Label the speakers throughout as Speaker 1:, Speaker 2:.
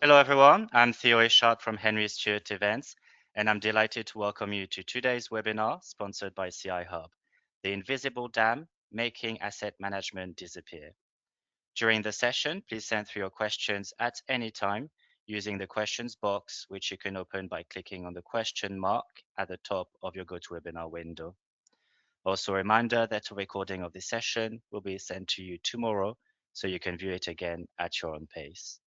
Speaker 1: Hello everyone, I'm Theo Ishart from Henry Stewart Events, and I'm delighted to welcome you to today's webinar sponsored by CI Hub, The Invisible Dam, Making Asset Management Disappear. During the session, please send through your questions at any time using the questions box, which you can open by clicking on the question mark at the top of your GoToWebinar window. Also a reminder that a recording of this session will be sent to you tomorrow, so you can view it again at your own pace.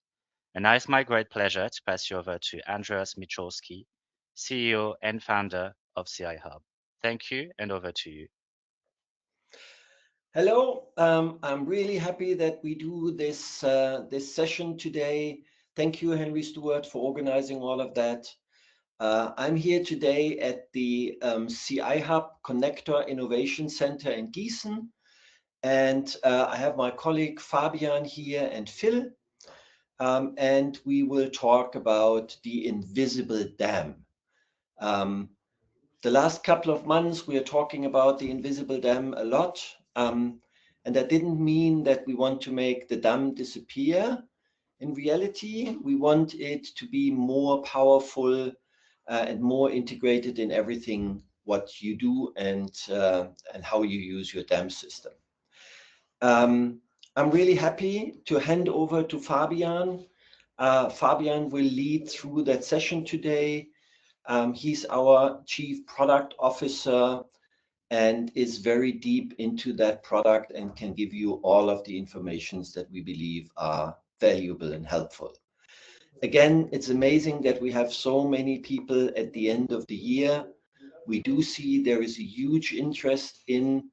Speaker 1: And now it's my great pleasure to pass you over to Andreas Michalski, CEO and founder of CI Hub. Thank you, and over to you.
Speaker 2: Hello, I'm really happy that we do this session today. Thank you, Henry Stewart, for organizing all of that. I'm here today at the CI Hub Connector Innovation Center in Gießen, and I have my colleague Fabian here and Phil, and we will talk about the invisible dam. The last couple of months, we are talking about the invisible dam a lot. And that didn't mean that we want to make the dam disappear. In reality, we want it to be more powerful and more integrated in everything what you do and how you use your dam system. I'm really happy to hand over to Fabian. Fabian will lead through that session today. He's our Chief Product Officer and is very deep into that product and can give you all of the informations that we believe are valuable and helpful. Again, it's amazing that we have so many people at the end of the year. We do see there is a huge interest in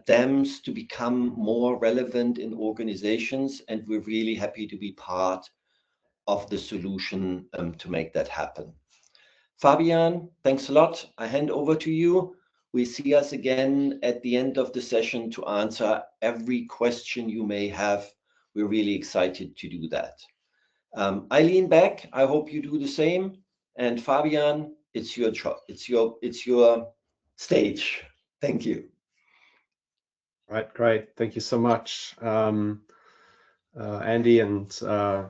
Speaker 2: dams to become more relevant in organizations, and we're really happy to be part of the solution to make that happen. Fabian, thanks a lot. I hand over to you. We see us again at the end of the session to answer every question you may have. We're really excited to do that. I lean back. I hope you do the same. And Fabian, it's your stage. Thank you.
Speaker 3: Right, great. Thank you so much, Andy, and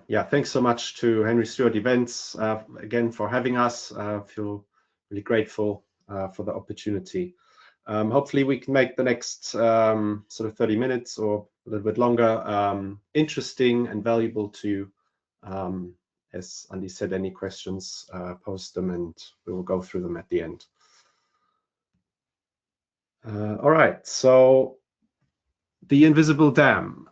Speaker 3: yeah, thanks so much to Henry Stewart Events again for having us. I feel really grateful for the opportunity. Hopefully we can make the next sort of 30 minutes or a little bit longer interesting and valuable to, as Andy said, any questions, post them and we will go through them at the end. All right, so the invisible dam.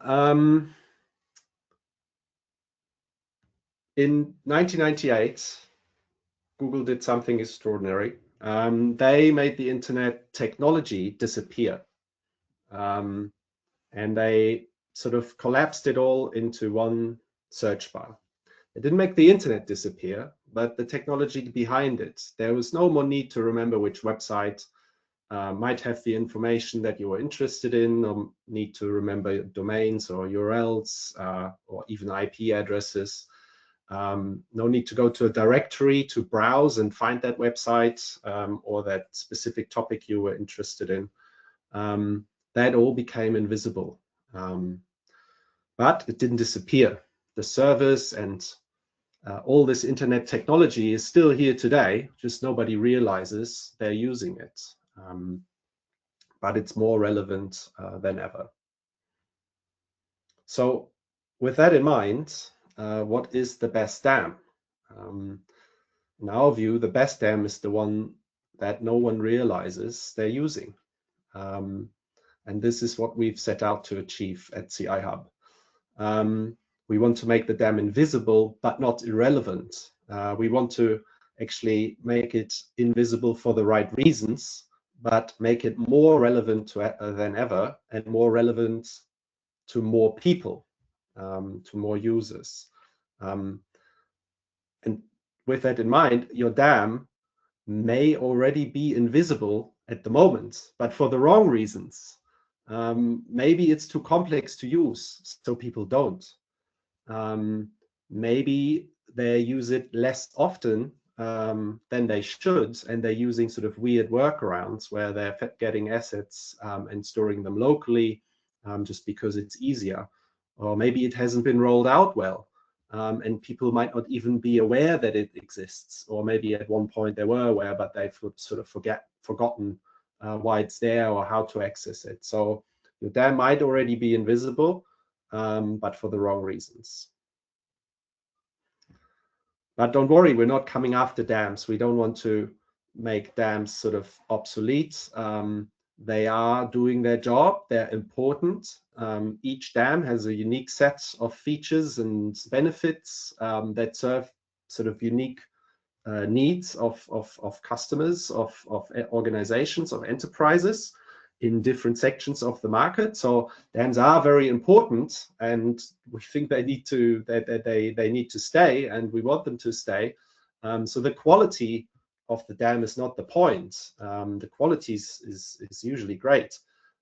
Speaker 3: In 1998, Google did something extraordinary. They made the internet technology disappear. And they sort of collapsed it all into one search bar. It didn't make the internet disappear, but the technology behind it. There was no more need to remember which website might have the information that you were interested in, or need to remember domains or URLs or even IP addresses. No need to go to a directory to browse and find that website or that specific topic you were interested in. That all became invisible. But it didn't disappear. The service and all this internet technology is still here today, just nobody realizes they're using it. But it's more relevant than ever. So with that in mind, what is the best dam? In our view, the best dam is the one that no one realizes they're using. And this is what we've set out to achieve at CI Hub. We want to make the dam invisible, but not irrelevant. We want to actually make it invisible for the right reasons, but make it more relevant than ever and more relevant to more people, to more users. And with that in mind, your dam may already be invisible at the moment, but for the wrong reasons. Maybe it's too complex to use, so people don't. Maybe they use it less often than they should, and they're using sort of weird workarounds where they're getting assets and storing them locally just because it's easier. Or maybe it hasn't been rolled out well. and people might not even be aware that it exists, or maybe at one point they were aware, but they've sort of forgotten why it's there or how to access it. So your DAM might already be invisible, but for the wrong reasons. But don't worry, we're not coming after dams. We don't want to make dams sort of obsolete. They are doing their job. They're important. Each dam has a unique set of features and benefits that serve sort of unique needs of customers, of organizations, of enterprises in different sections of the market. So dams are very important, and we think they need to they need to stay, and we want them to stay. So the quality of the dam is not the point. The quality is usually great,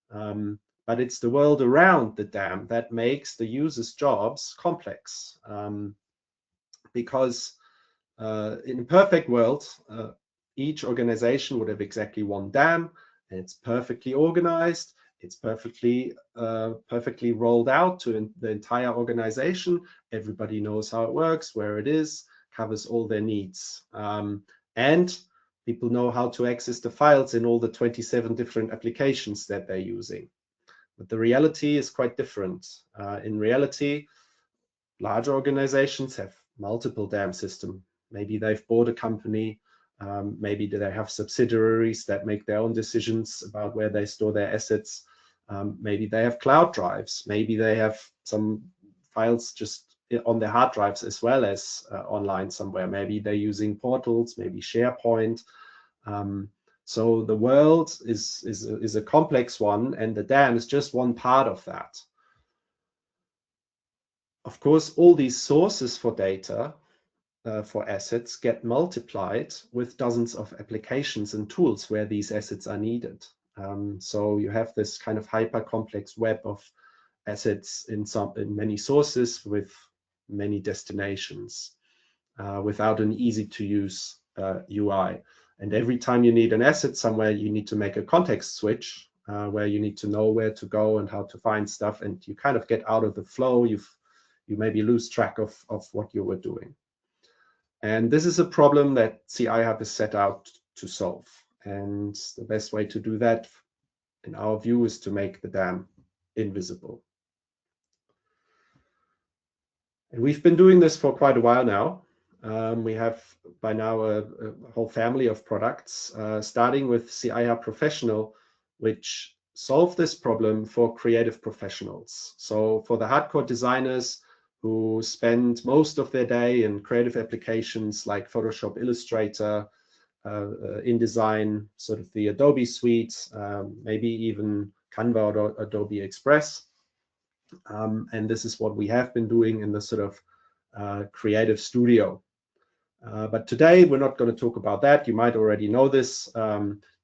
Speaker 3: but it's the world around the dam that makes the user's jobs complex, because in a perfect world, each organization would have exactly one dam, and it's perfectly organized. It's perfectly rolled out to the entire organization. Everybody knows how it works, where it is, covers all their needs, and people know how to access the files in all the 27 different applications that they're using. But the reality is quite different. In reality, large organizations have multiple dam systems. Maybe they've bought a company, maybe they have subsidiaries that make their own decisions about where they store their assets. Maybe they have cloud drives. Maybe they have some files just on their hard drives as well as online somewhere. Maybe they're using portals, maybe SharePoint. So the world is a complex one, and the dam is just one part of that. Of course, all these sources for data, for assets, get multiplied with dozens of applications and tools where these assets are needed. So you have this kind of hyper complex web of assets in many sources with many destinations, without an easy to use UI. And every time you need an asset somewhere, you need to make a context switch, where you need to know where to go and how to find stuff, and you kind of get out of the flow. You maybe lose track of what you were doing. And this is a problem that CI Hub is set out to solve. And the best way to do that, in our view, is to make the dam invisible. And we've been doing this for quite a while now. We have by now a whole family of products, starting with CI Hub Professional, which solve this problem for creative professionals. So for the hardcore designers who spend most of their day in creative applications like Photoshop, Illustrator, InDesign, sort of the Adobe suite, maybe even Canva or Adobe Express. And this is what we have been doing in the sort of creative studio. But today we're not going to talk about that. You might already know this.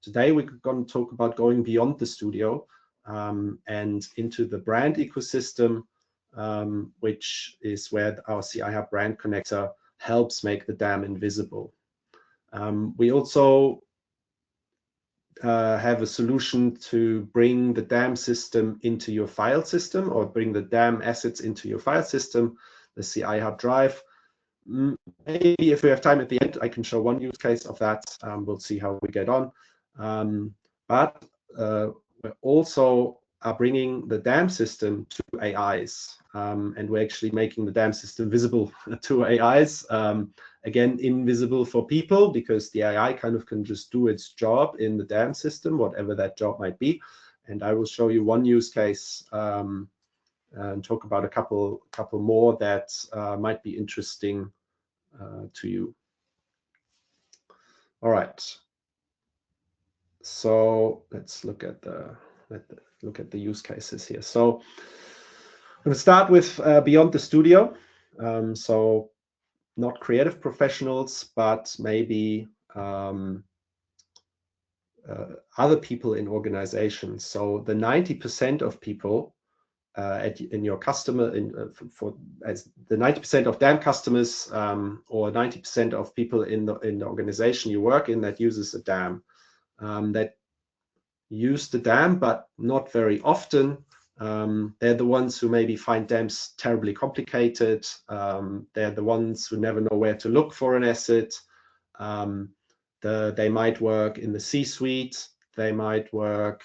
Speaker 3: Today we're going to talk about going beyond the studio and into the brand ecosystem, which is where our CI Hub brand connector helps make the dam invisible. We also have a solution to bring the dam system into your file system, or bring the dam assets into your file system, the CI Hub Drive. Maybe if we have time at the end, I can show one use case of that. We'll see how we get on. But we also are bringing the dam system to AIs, and we're actually making the dam system visible to AIs. Again, invisible for people, because the AI kind of can just do its job in the dam system, whatever that job might be. And I will show you one use case and talk about a couple more that might be interesting to you. All right. So let's look at the use cases here. So I'm going to start with beyond the studio. So not creative professionals, but maybe other people in organizations. So the 90% of people in your customer, as the 90% of DAM customers, or 90% of people in the organization you work in that uses a DAM, that use the DAM, but not very often. They're the ones who maybe find DAMs terribly complicated. They're the ones who never know where to look for an asset. They might work in the C-suite. They might work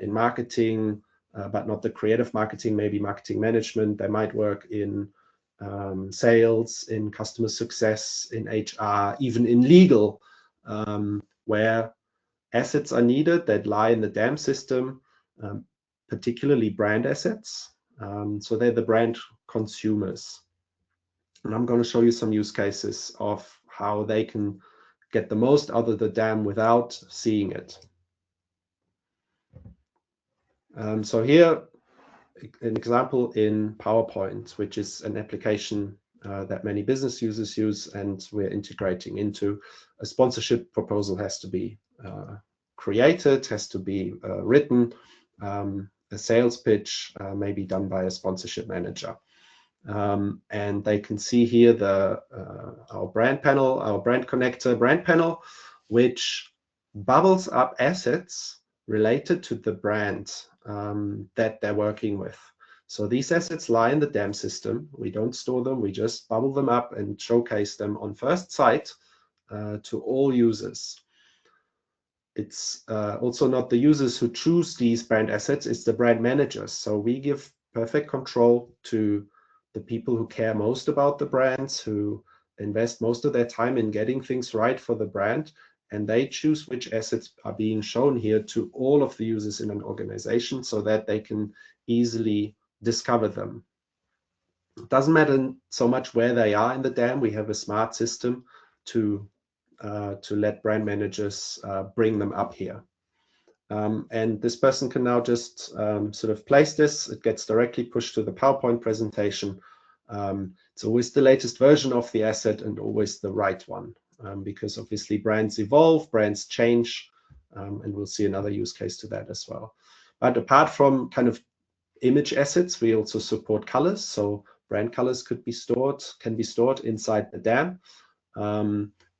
Speaker 3: in marketing, but not the creative marketing, maybe marketing management. They might work in sales, in customer success, in HR, even in legal, where assets are needed that lie in the DAM system, particularly brand assets. So they're the brand consumers. And I'm going to show you some use cases of how they can get the most out of the DAM without seeing it. So here, an example in PowerPoint, which is an application that many business users use, and we're integrating into. A sponsorship proposal has to be created, has to be written. A sales pitch may be done by a sponsorship manager. And they can see here our brand panel, our brand connector brand panel, which bubbles up assets related to the brand that they're working with. So these assets lie in the DAM system. We don't store them, we just bubble them up and showcase them on first sight to all users. It's also not the users who choose these brand assets, it's the brand managers. So we give perfect control to the people who care most about the brands, who invest most of their time in getting things right for the brand, and they choose which assets are being shown here to all of the users in an organization so that they can easily discover them. It doesn't matter so much where they are in the DAM. We have a smart system to let brand managers bring them up here. And this person can now just sort of place this. It gets directly pushed to the PowerPoint presentation. It's always the latest version of the asset and always the right one, because obviously brands evolve, brands change, and we'll see another use case to that as well. But apart from kind of image assets, we also support colors. So brand colors can be stored inside the DAM.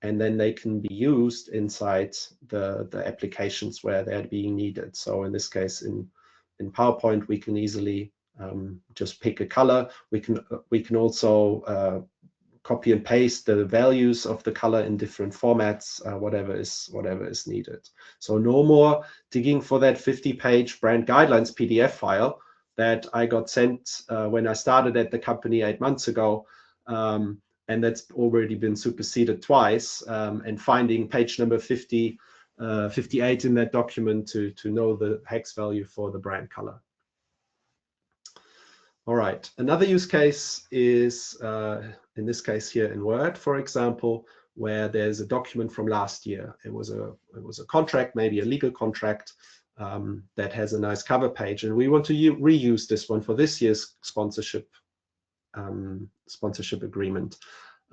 Speaker 3: And then they can be used inside the applications where they're being needed. So in this case, in PowerPoint, we can easily just pick a color. We can also copy and paste the values of the color in different formats, whatever is needed. So no more digging for that 50-page brand guidelines PDF file that I got sent when I started at the company 8 months ago. And that's already been superseded twice, and finding page number 58 in that document to know the hex value for the brand color. All right, another use case is, in this case here in Word, for example, where there's a document from last year. It was a contract, maybe a legal contract, that has a nice cover page, and we want to reuse this one for this year's sponsorship agreement.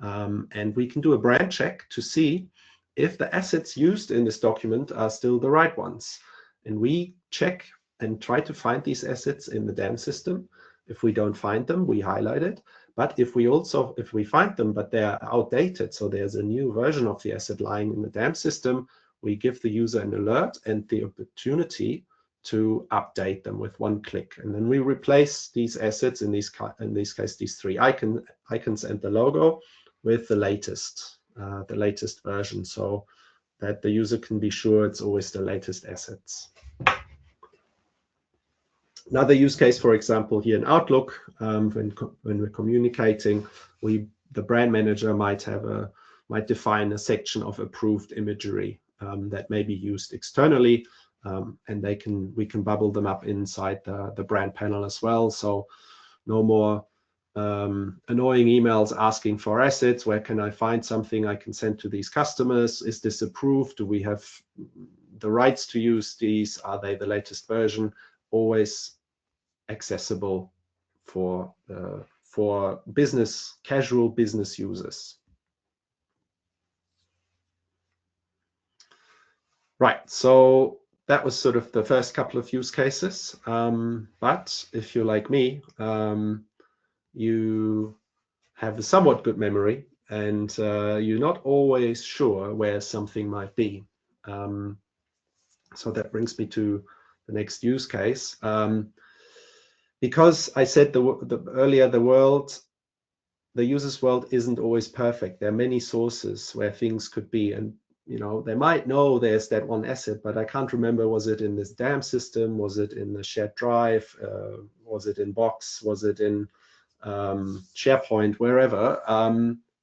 Speaker 3: And we can do a brand check to see if the assets used in this document are still the right ones. And we check and try to find these assets in the DAM system. If we don't find them, we highlight it. But if we find them, but they're outdated, so there's a new version of the asset lying in the DAM system, we give the user an alert and the opportunity to update them with one click. And then we replace these assets, in this case, these three icons and the logo, with the latest version, so that the user can be sure it's always the latest assets. Another use case, for example, here in Outlook, when we're communicating, the brand manager might define a section of approved imagery that may be used externally, and we can bubble them up inside the brand panel as well. So no more annoying emails asking for assets. Where can I find something I can send to these customers? Is this approved? Do we have the rights to use these? Are they the latest version? Always accessible for casual business users. Right, so that was sort of the first couple of use cases. But if you're like me, you have a somewhat good memory, and you're not always sure where something might be. So that brings me to the next use case. because I said earlier, the user's world isn't always perfect. There are many sources where things could be, and they might know there's that one asset, but I can't remember, was it in this DAM system? Was it in the shared drive? Was it in Box? Was it in SharePoint, wherever?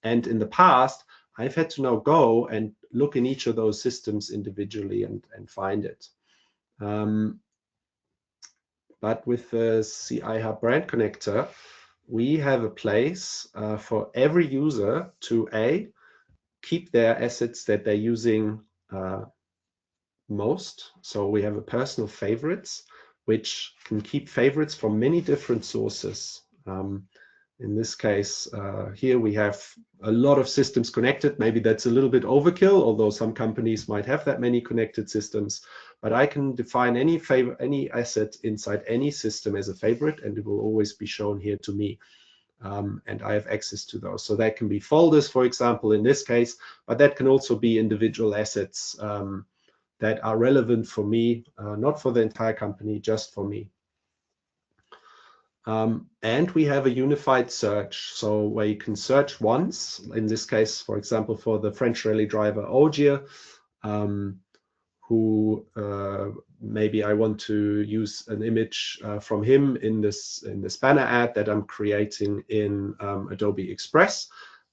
Speaker 3: And in the past, I've had to now go and look in each of those systems individually and find it. But with the CI Hub Brand Connector, we have a place for every user to keep their assets that they're using most. So we have a personal favorites, which can keep favorites from many different sources. In this case, here we have a lot of systems connected. Maybe that's a little bit overkill, although some companies might have that many connected systems. But I can define any asset inside any system as a favorite, and it will always be shown here to me. And I have access to those. So that can be folders, for example, in this case, but that can also be individual assets that are relevant for me, not for the entire company, just for me. And we have a unified search, so where you can search once, in this case, for example, for the French rally driver Ogier, who maybe I want to use an image from him in this banner ad that I'm creating in Adobe Express,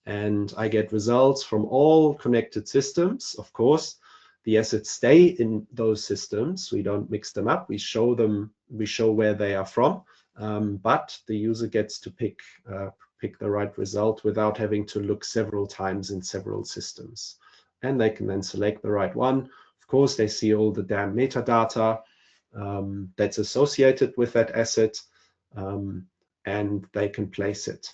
Speaker 3: and I get results from all connected systems. Of course, the assets stay in those systems. We don't mix them up. We show where they are from. But the user gets to pick the right result without having to look several times in several systems. And they can then select the right one. Of course, they see all the damn metadata that's associated with that asset, and they can place it.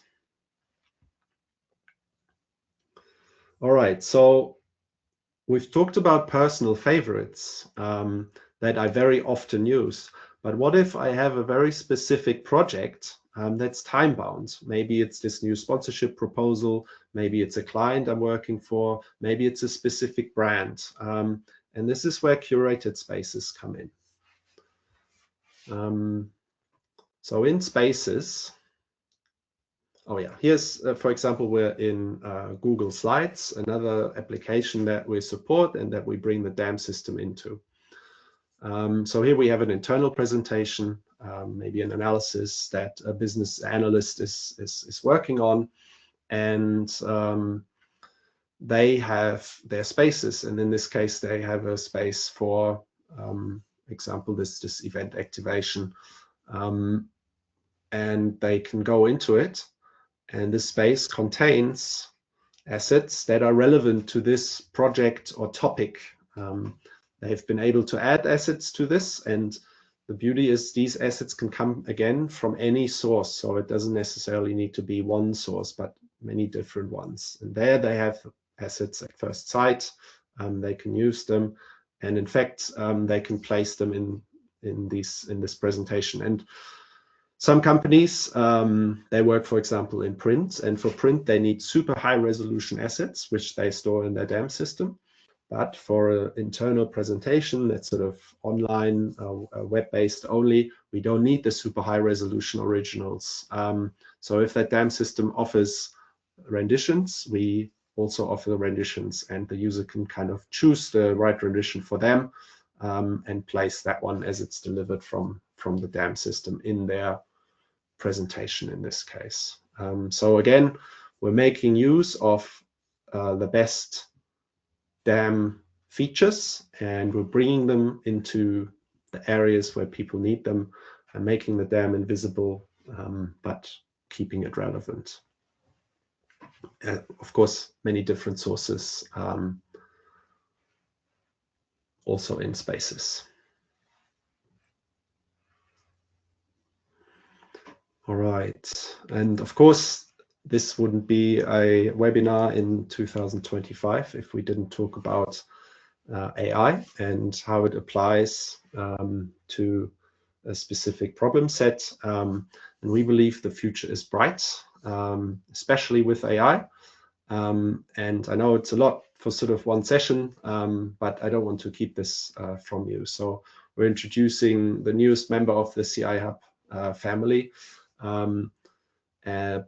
Speaker 3: All right, so we've talked about personal favorites that I very often use. But what if I have a very specific project that's time-bound? Maybe it's this new sponsorship proposal, maybe it's a client I'm working for, maybe it's a specific brand. And this is where curated spaces come in. So in spaces, oh yeah, here's, for example, we're in Google Slides, another application that we support and that we bring the DAM system into. So here we have an internal presentation, maybe an analysis that a business analyst is working on, and they have their spaces, and in this case they have a space for example this event activation, and they can go into it, and this space contains assets that are relevant to this project or topic. They've been able to add assets to this, and the beauty is these assets can come again from any source, so it doesn't necessarily need to be one source, but many different ones. And there they have assets at first sight. They can use them, and in fact they can place them in this presentation. And some companies, they work, for example, in print, and for print they need super high resolution assets, which they store in their DAM system. But for an internal presentation that's sort of online, web-based only, we don't need the super high resolution originals. So if that DAM system offers renditions, we also offer the renditions, and the user can kind of choose the right rendition for them and place that one as it's delivered from the DAM system in their presentation in this case. So again, we're making use of the best DAM features, and we're bringing them into the areas where people need them and making the DAM invisible, but keeping it relevant. Of course, many different sources also in spaces. All right, and of course, this wouldn't be a webinar in 2025 if we didn't talk about AI and how it applies to a specific problem set. And we believe the future is bright, especially with AI. And I know it's a lot for sort of one session, but I don't want to keep this from you. So we're introducing the newest member of the CI Hub family.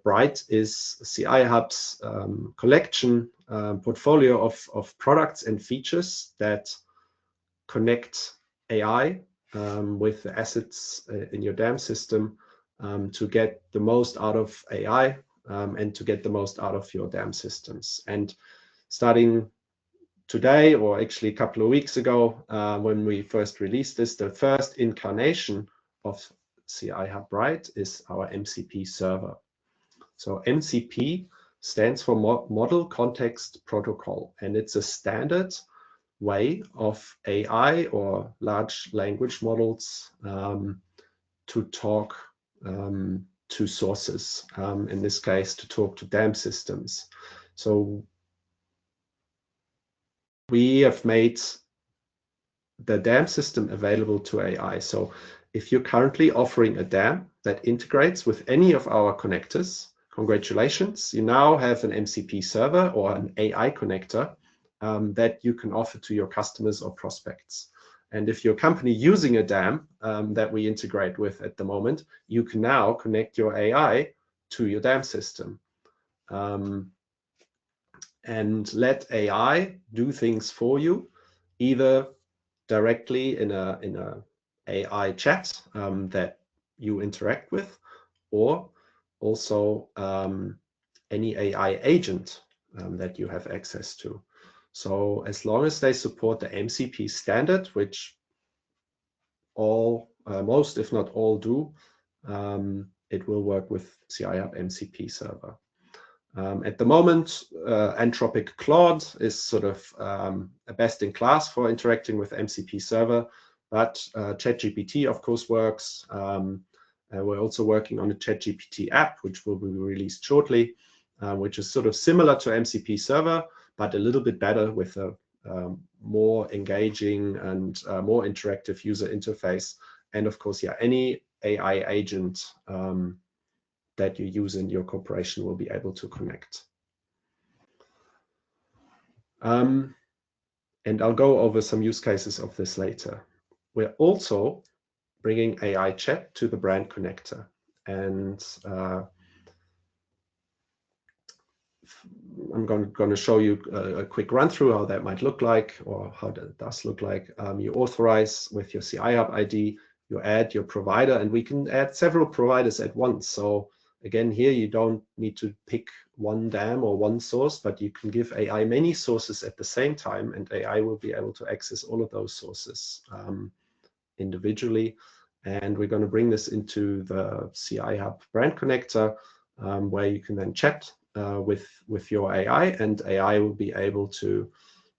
Speaker 3: Bright is CI Hub's collection portfolio of products and features that connect AI with the assets in your DAM system to get the most out of AI and to get the most out of your DAM systems. And starting today, or actually a couple of weeks ago, when we first released this, the first incarnation of CI Hub Bright is our MCP server. So MCP stands for Model Context Protocol, and it's a standard way of AI or large language models to talk to sources, in this case, to talk to DAM systems. So we have made the DAM system available to AI. So if you're currently offering a DAM that integrates with any of our connectors, congratulations, you now have an MCP server or an AI connector that you can offer to your customers or prospects. And if your company using a DAM that we integrate with at the moment, you can now connect your AI to your DAM system and let AI do things for you, either directly in a AI chat that you interact with, or also any AI agent that you have access to. So as long as they support the MCP standard, which all, most if not all do, it will work with CI Hub MCP server. At the moment, Anthropic Claude is sort of a best in class for interacting with MCP server, but ChatGPT, of course, works. We're also working on a ChatGPT app, which will be released shortly, which is sort of similar to MCP server, but a little bit better with a more engaging and more interactive user interface. And of course, yeah, any AI agent that you use in your corporation will be able to connect. And I'll go over some use cases of this later. We're also bringing AI chat to the brand connector. And I'm going to show you a quick run through how that might look like, or how that does look like. You authorize with your CI Hub ID, you add your provider, and we can add several providers at once. So again, here you don't need to pick one DAM or one source, but you can give AI many sources at the same time, and AI will be able to access all of those sources individually. And we're going to bring this into the CI Hub brand connector, where you can then chat with your AI, and AI will be able to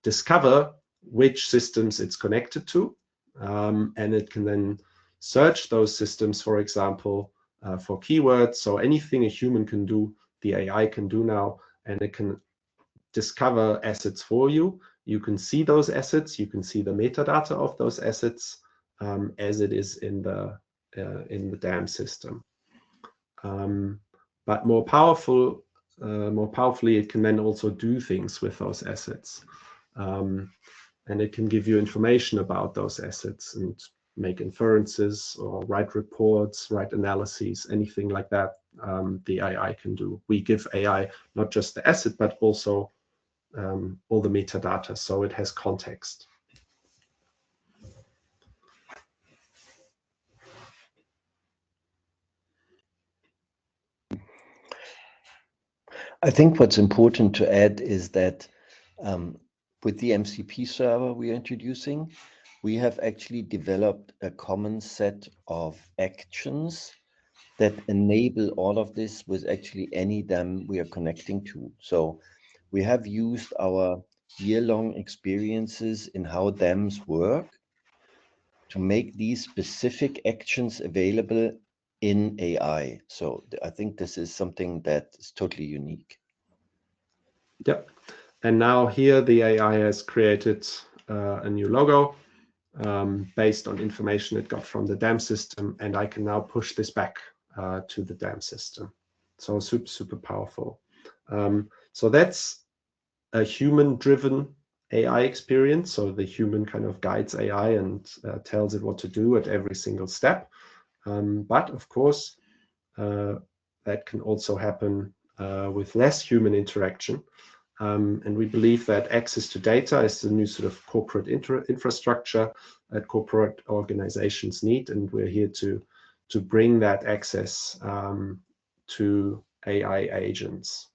Speaker 3: discover which systems it's connected to, and it can then search those systems, for example, for keywords. So anything a human can do, the AI can do now, and it can discover assets for you. You can see those assets, you can see the metadata of those assets as it is in the DAM system. But more powerfully, it can then also do things with those assets. And it can give you information about those assets and make inferences or write reports, write analyses, anything like that the AI can do. We give AI not just the asset, but also all the metadata, so it has context.
Speaker 2: I think what's important to add is that with the MCP server we are introducing, we have actually developed a common set of actions that enable all of this with actually any DAM we are connecting to. So we have used our year-long experiences in how DAMs work to make these specific actions available in AI. So I think this is something that is totally unique.
Speaker 3: Yep. And now here the AI has created a new logo based on information it got from the DAM system, and I can now push this back to the DAM system. So super, super powerful. So that's a human-driven AI experience. So the human kind of guides AI and tells it what to do at every single step. But of course, that can also happen with less human interaction. And we believe that access to data is the new sort of corporate infrastructure that corporate organizations need, and we're here to bring that access to AI agents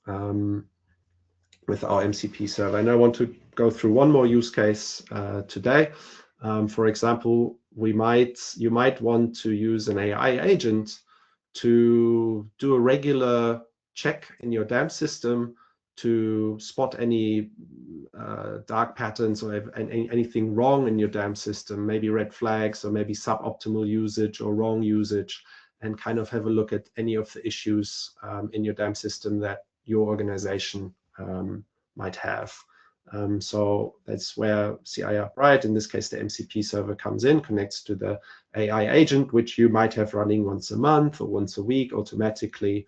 Speaker 3: with our MCP server. And I want to go through one more use case today. For example, you might want to use an AI agent to do a regular check in your DAM system to spot any dark patterns or anything wrong in your DAM system, maybe red flags or maybe suboptimal usage or wrong usage, and kind of have a look at any of the issues in your DAM system that your organization might have. So that's where CI Upright, in this case the MCP server, comes in, connects to the AI agent, which you might have running once a month or once a week automatically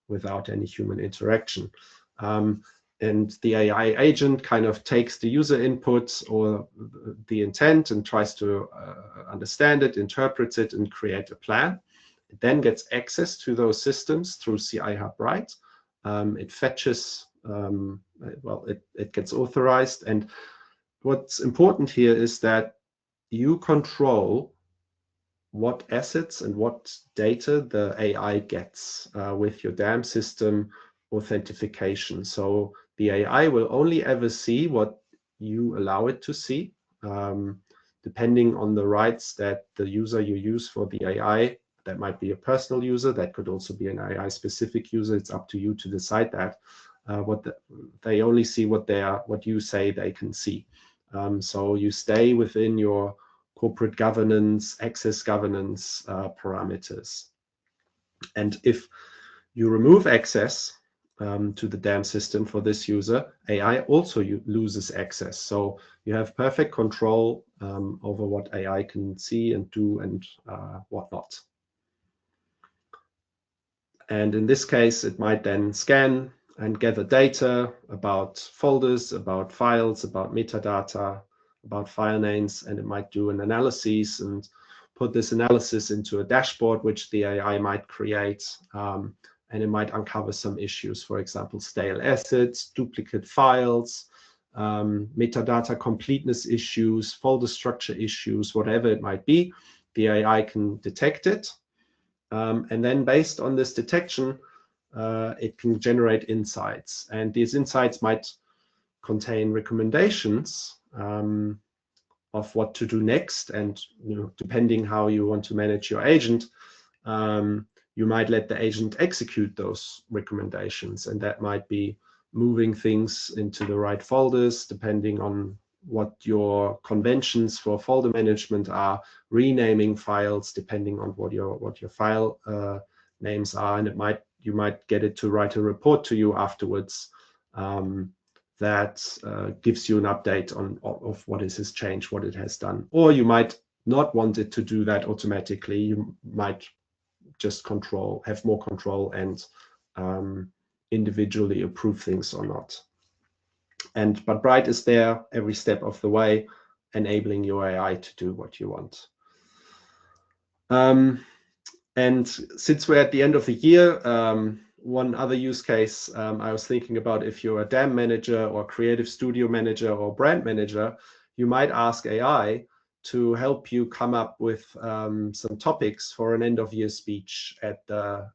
Speaker 3: without any human interaction. And the AI agent kind of takes the user inputs or the intent and tries to understand it, interprets it, and create a plan. It then gets access to those systems through CI Upright. It fetches, it gets authorized. And what's important here is that you control what assets and what data the AI gets with your DAM system authentication. So the AI will only ever see what you allow it to see, depending on the rights that the user you use for the AI. That might be a personal user, that could also be an AI specific user. It's up to you to decide that. They only see what you say they can see. So you stay within your corporate governance, access governance parameters. And if you remove access to the DAM system for this user, AI also loses access. So you have perfect control over what AI can see and do and whatnot. And in this case, it might then scan and gather data about folders, about files, about metadata, about file names, and it might do an analysis and put this analysis into a dashboard, which the AI might create. And it might uncover some issues, for example, stale assets, duplicate files, metadata completeness issues, folder structure issues, whatever it might be. The AI can detect it. And then based on this detection, it can generate insights. And these insights might contain recommendations of what to do next. And depending how you want to manage your agent, you might let the agent execute those recommendations. And that might be moving things into the right folders, depending on what your conventions for folder management are, renaming files depending on what your file names are, and you might get it to write a report to you afterwards that gives you an update of what has changed, what it has done. Or you might not want it to do that automatically. You might just have more control and individually approve things or not. But Bright is there every step of the way, enabling your AI to do what you want. And since we're at the end of the year, one other use case I was thinking about, if you're a DAM manager or creative studio manager or brand manager, you might ask AI to help you come up with some topics for an end of year speech at the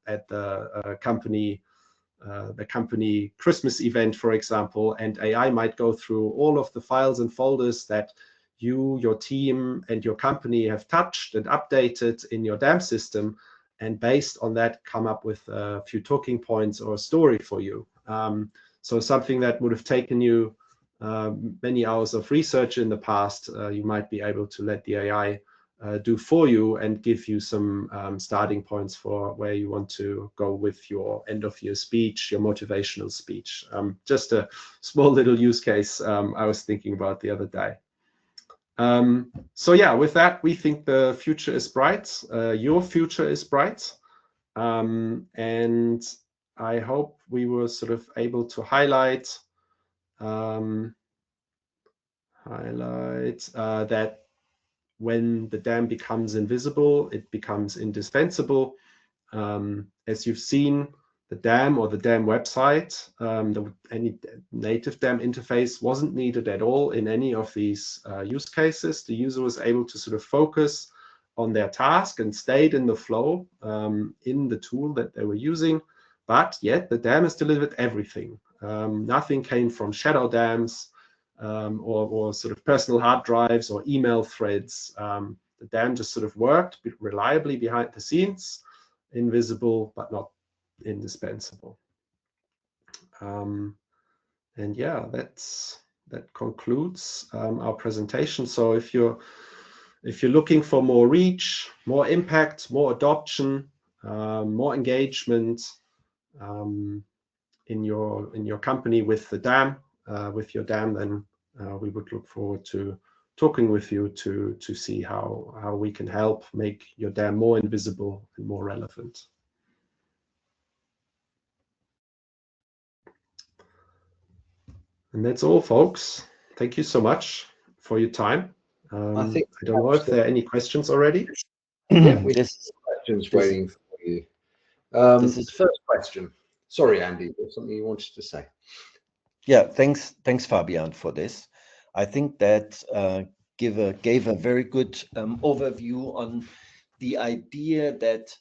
Speaker 3: company Christmas event, for example, and AI might go through all of the files and folders that you, your team, and your company have touched and updated in your DAM system, and based on that, come up with a few talking points or a story for you. So something that would have taken you many hours of research in the past, you might be able to let the AI do for you and give you some starting points for where you want to go with your end of year speech, your motivational speech. Just a small little use case I was thinking about the other day. So yeah, with that, we think the future is bright. Your future is bright. And I hope we were sort of able to highlight that when the DAM becomes invisible, it becomes indispensable. As you've seen, the DAM or the DAM website, any native DAM interface wasn't needed at all in any of these use cases. The user was able to sort of focus on their task and stayed in the flow in the tool that they were using. But yet the DAM has delivered everything. Nothing came from shadow DAMs or sort of personal hard drives or email threads. The DAM just sort of worked reliably behind the scenes, invisible but not indispensable. And yeah, that concludes our presentation. So if you're looking for more reach, more impact, more adoption, more engagement in your company with the DAM, with your DAM, then we would look forward to talking with you to see how we can help make your DAM more invisible and more relevant. And that's all, folks. Thank you so much for your time. I don't know if there are any questions already.
Speaker 4: Yeah, we have questions waiting for you. This is the first question. Sorry, Andy, there's something you wanted to say.
Speaker 2: Yeah, thanks, Fabian, for this. I think that gave a very good overview on the idea that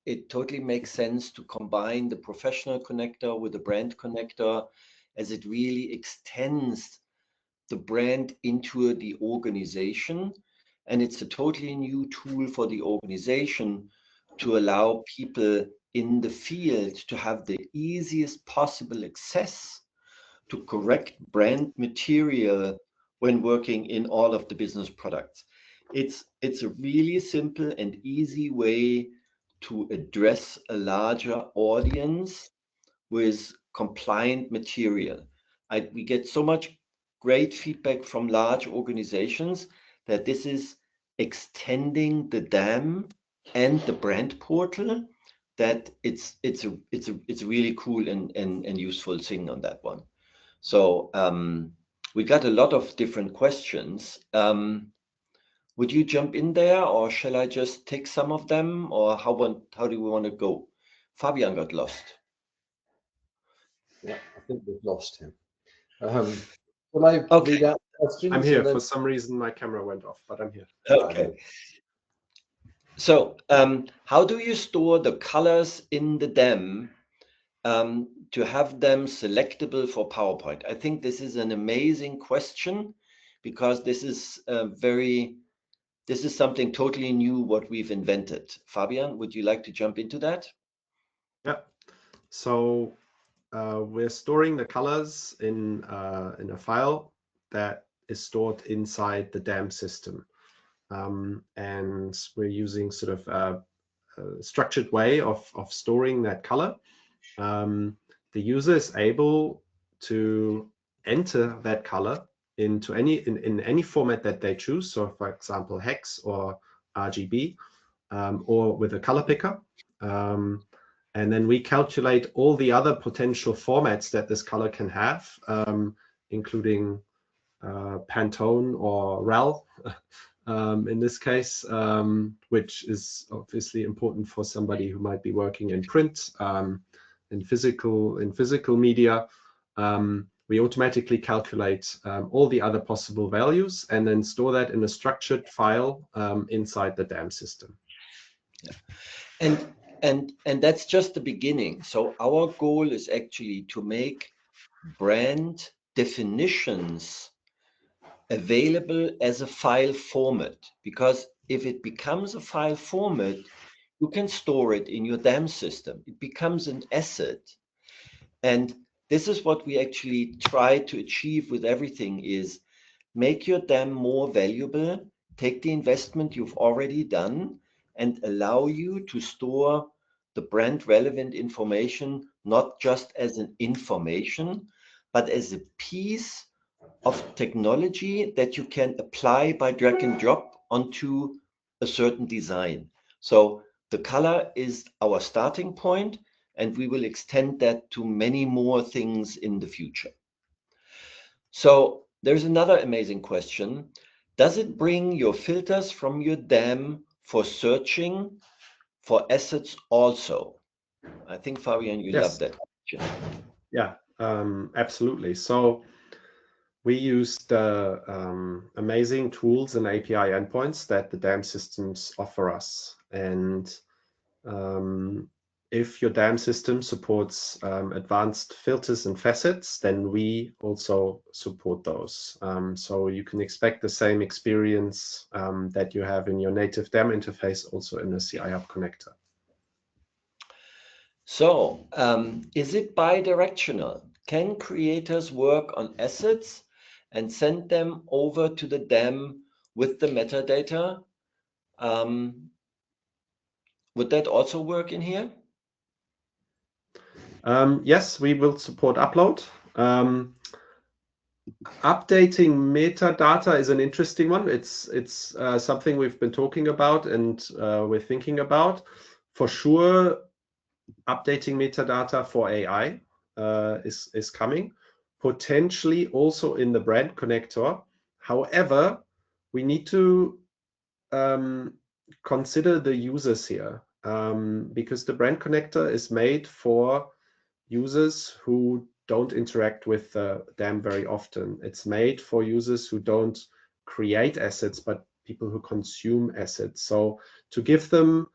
Speaker 2: it totally makes sense to combine the professional connector with the brand connector, as it really extends the brand into the organization. And it's a totally new tool for the organization to allow people in the field to have the easiest possible access to correct brand material when working in all of the business products. It's a really simple and easy way to address a larger audience with compliant material. We get so much great feedback from large organizations that this is extending the DAM and the brand portal, that it's a really cool and useful thing on that one. So we got a lot of different questions. Would you jump in there, or shall I just take some of them, or how do we want to go? Fabian got lost.
Speaker 4: Yeah, I think we've lost him. Will I read out the questions?
Speaker 3: I'm here. For some reason, my camera went off, but I'm here.
Speaker 2: Okay. So how do you store the colors in the DAM to have them selectable for PowerPoint? I think this is an amazing question, because this is something totally new what we've invented. Fabian, would you like to jump into that?
Speaker 3: Yeah. So we're storing the colors in a file that is stored inside the DAM system. And we're using sort of a structured way of storing that color. The user is able to enter that color into in any format that they choose. So for example, hex or RGB, or with a color picker. And then we calculate all the other potential formats that this color can have, including Pantone or RAL in this case, which is obviously important for somebody who might be working in print, in physical media. We automatically calculate all the other possible values and then store that in a structured file inside the DAM system.
Speaker 2: Yeah. And that's just the beginning. So our goal is actually to make brand definitions available as a file format, because if it becomes a file format, you can store it in your DAM system. It becomes an asset. And this is what we actually try to achieve with everything, is make your DAM more valuable, take the investment you've already done, and allow you to store the brand relevant information, not just as an information, but as a piece of technology that you can apply by drag and drop onto a certain design. So the color is our starting point, and we will extend that to many more things in the future. So there's another amazing question. Does it bring your filters from your DAM for searching for assets also? I think, Fabian, you love
Speaker 3: Yes.
Speaker 2: that question.
Speaker 3: Yeah, absolutely. So we use the amazing tools and API endpoints that the DAM systems offer us. And if your DAM system supports advanced filters and facets, then we also support those. So you can expect the same experience that you have in your native DAM interface also in the CI Hub connector.
Speaker 2: So, is it bidirectional? Can creators work on assets and send them over to the DAM with the metadata? Would that also work in here?
Speaker 3: Yes, we will support upload. Updating metadata is an interesting one. It's something we've been talking about and we're thinking about. For sure, updating metadata for AI is coming, potentially also in the brand connector. However, we need to consider the users here because the brand connector is made for users who don't interact with the DAM very often. It's made for users who don't create assets, but people who consume assets. So to give them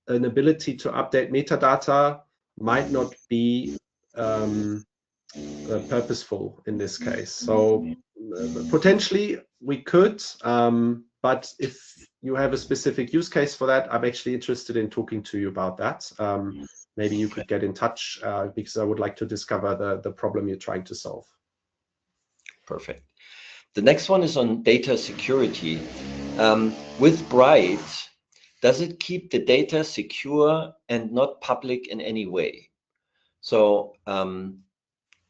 Speaker 3: an ability to update metadata might not be purposeful in this case. So potentially we could, but if you have a specific use case for that, I'm actually interested in talking to you about that. Maybe you could get in touch because I would like to discover the problem you're trying to solve.
Speaker 2: Perfect. The next one is on data security. With Bright, does it keep the data secure and not public in any way? So,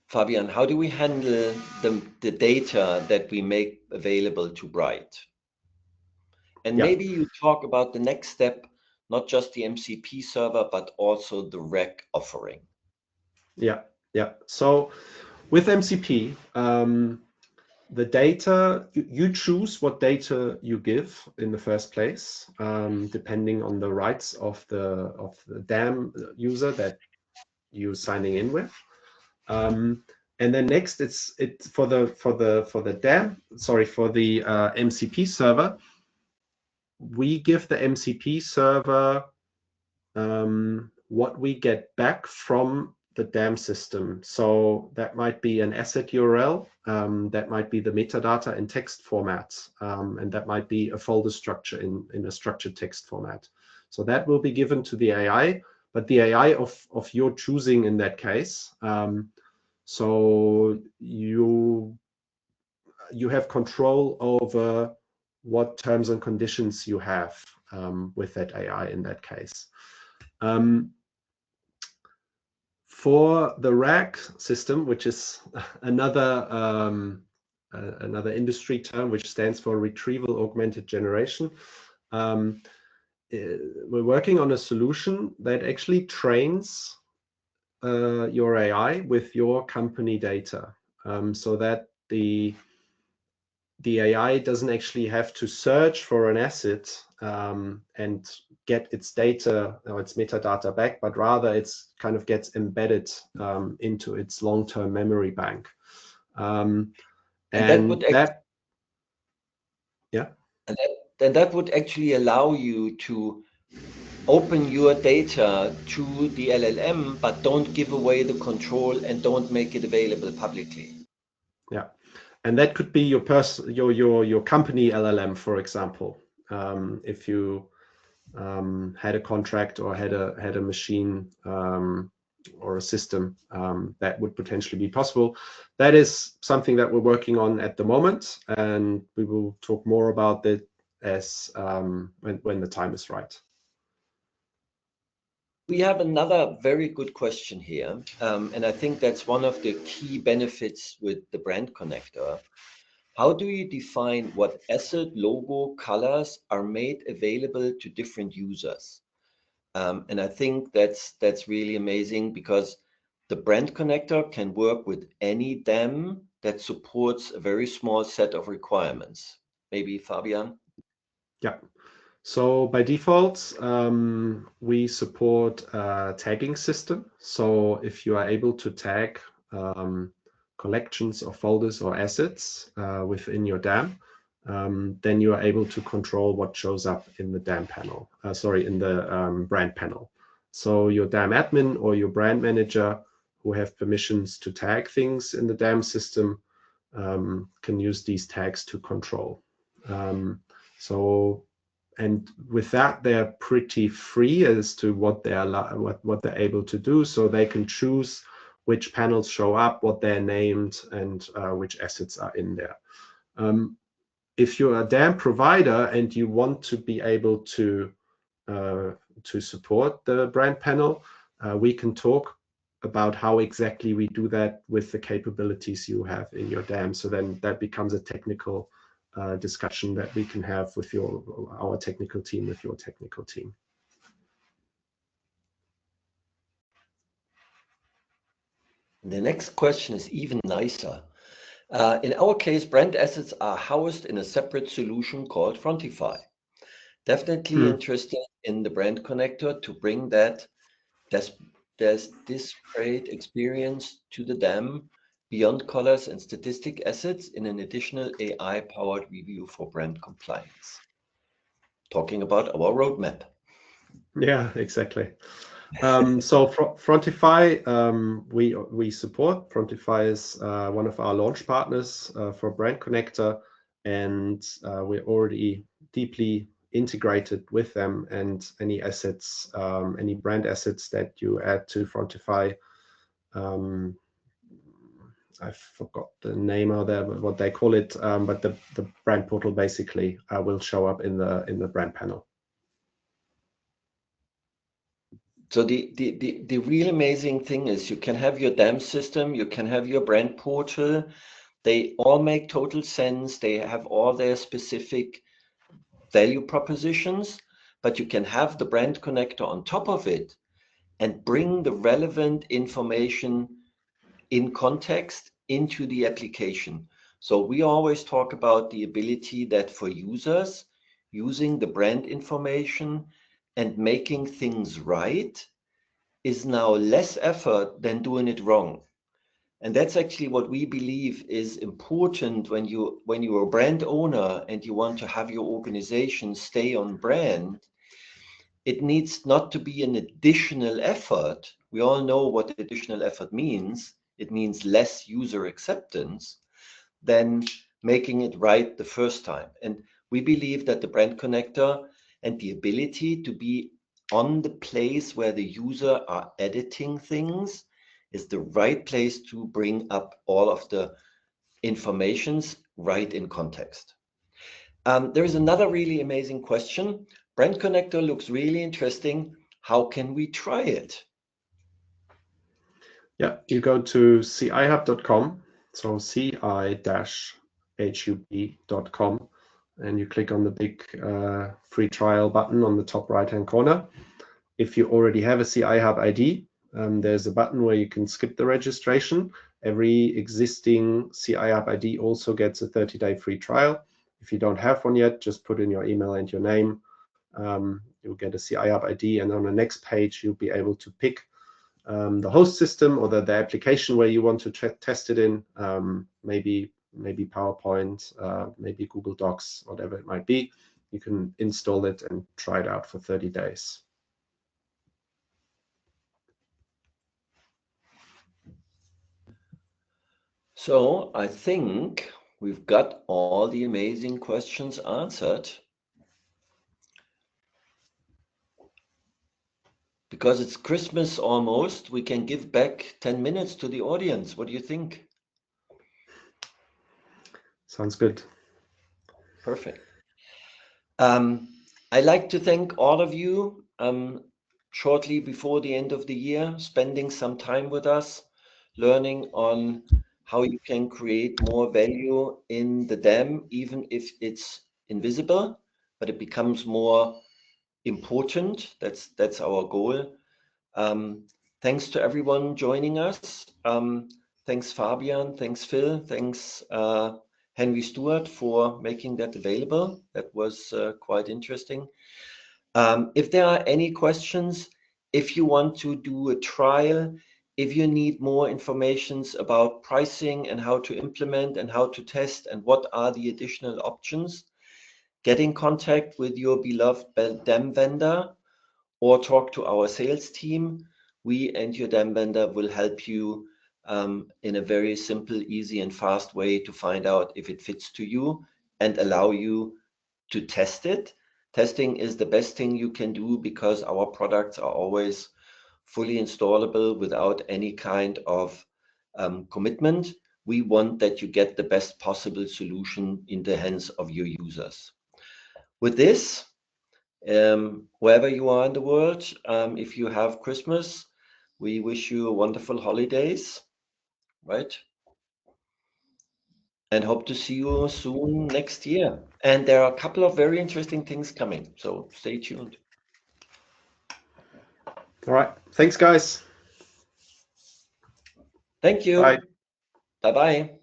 Speaker 2: Fabian, how do we handle the data that we make available to Bright? And
Speaker 3: Yeah.
Speaker 2: maybe you talk about the next step, not just the MCP server, but also the REC offering.
Speaker 3: Yeah, yeah. So with MCP, the data, you choose what data you give in the first place, depending on the rights of the DAM user that you're signing in with. And then next, it's for the DAM, sorry, for the MCP server. We give the MCP server what we get back from the DAM system. So that might be an asset URL, that might be the metadata in text format, and that might be a folder structure in a structured text format. So that will be given to the AI, but the AI of your choosing in that case. So you have control over what terms and conditions you have with that AI in that case. For the RAG system, which is another industry term which stands for retrieval augmented generation, we're working on a solution that actually trains your AI with your company data, so that the AI doesn't actually have to search for an asset and get its data or its metadata back, but rather it's kind of gets embedded into its long-term memory bank. And
Speaker 2: that would
Speaker 3: yeah.
Speaker 2: And that would actually allow you to open your data to the LLM, but don't give away the control and don't make it available publicly.
Speaker 3: Yeah, and that could be your company LLM, for example. If you had a contract or had a machine or a system, that would potentially be possible. That is something that we're working on at the moment, and we will talk more about that as when the time is right.
Speaker 2: We have another very good question here, and I think that's one of the key benefits with the brand connector. How do you define what asset, logo, colors are made available to different users? And I think that's really amazing because the brand connector can work with any DAM that supports a very small set of requirements. maybe Fabian?
Speaker 3: Yeah. So by default, we support a tagging system. So if you are able to tag collections of folders or assets within your DAM, then you are able to control what shows up in the DAM panel, in the brand panel. So your DAM admin or your brand manager who have permissions to tag things in the DAM system can use these tags to control. And with that, they're pretty free as to what they're able to do. So they can choose which panels show up, what they're named, and which assets are in there. If you're a DAM provider and you want to be able to support the brand panel, we can talk about how exactly we do that with the capabilities you have in your DAM. So then that becomes a technical discussion that we can have with our technical team, with your technical team.
Speaker 2: The next question is even nicer. In our case, brand assets are housed in a separate solution called Frontify. Definitely interested in the brand connector to bring that disparate experience to the DAM beyond colors and statistic assets in an additional AI-powered review for brand compliance. Talking about our roadmap.
Speaker 3: Yeah, exactly. So Frontify, we support. Frontify is one of our launch partners for Brand Connector, and we're already deeply integrated with them. And any assets, any brand assets that you add to Frontify, I forgot the name of what they call it, but the brand portal basically will show up in the brand panel.
Speaker 2: So the real amazing thing is you can have your DAM system, you can have your brand portal. They all make total sense. They have all their specific value propositions, but you can have the brand connector on top of it and bring the relevant information in context into the application. So we always talk about the ability that for users using the brand information and making things right is now less effort than doing it wrong. And that's actually what we believe is important when you're a brand owner and you want to have your organization stay on brand. It needs not to be an additional effort. We all know what additional effort means. It means less user acceptance than making it right the first time. And we believe that the brand connector and the ability to be on the place where the user are editing things is the right place to bring up all of the informations right in context. There is another really amazing question. Brand connector looks really interesting. How can we try it?
Speaker 3: Yeah, you go to cihub.com, so ci-hub.com, and you click on the big free trial button on the top right-hand corner. If you already have a CI Hub ID, there's a button where you can skip the registration. Every existing CI Hub ID also gets a 30-day free trial. If you don't have one yet, just put in your email and your name. You'll get a CI Hub ID, and on the next page, you'll be able to pick the host system or the application where you want to test it in, maybe PowerPoint, maybe Google Docs, whatever it might be. You can install it and try it out for 30 days.
Speaker 2: So I think we've got all the amazing questions answered. Because it's Christmas almost, we can give back 10 minutes to the audience. What do you think?
Speaker 3: Sounds good.
Speaker 2: Perfect. I'd like to thank all of you shortly before the end of the year, spending some time with us, learning on how you can create more value in the DAM, even if it's invisible, but it becomes more important. That's our goal. Thanks to everyone joining us. Thanks, Fabian. Thanks, Phil. Thanks, Henry Stewart for making that available. That was quite interesting. If there are any questions, if you want to do a trial, if you need more information about pricing and how to implement and how to test and what are the additional options, get in contact with your beloved DAM vendor or talk to our sales team. We and your DAM vendor will help you in a very simple, easy, and fast way to find out if it fits to you and allow you to test it. Testing is the best thing you can do because our products are always fully installable without any kind of commitment. We want that you get the best possible solution in the hands of your users. With this, wherever you are in the world, if you have Christmas, we wish you wonderful holidays, right? And hope to see you soon next year. And there are a couple of very interesting things coming, so stay tuned.
Speaker 3: All right. Thanks, guys.
Speaker 2: Thank you.
Speaker 3: Bye.
Speaker 2: Bye-bye.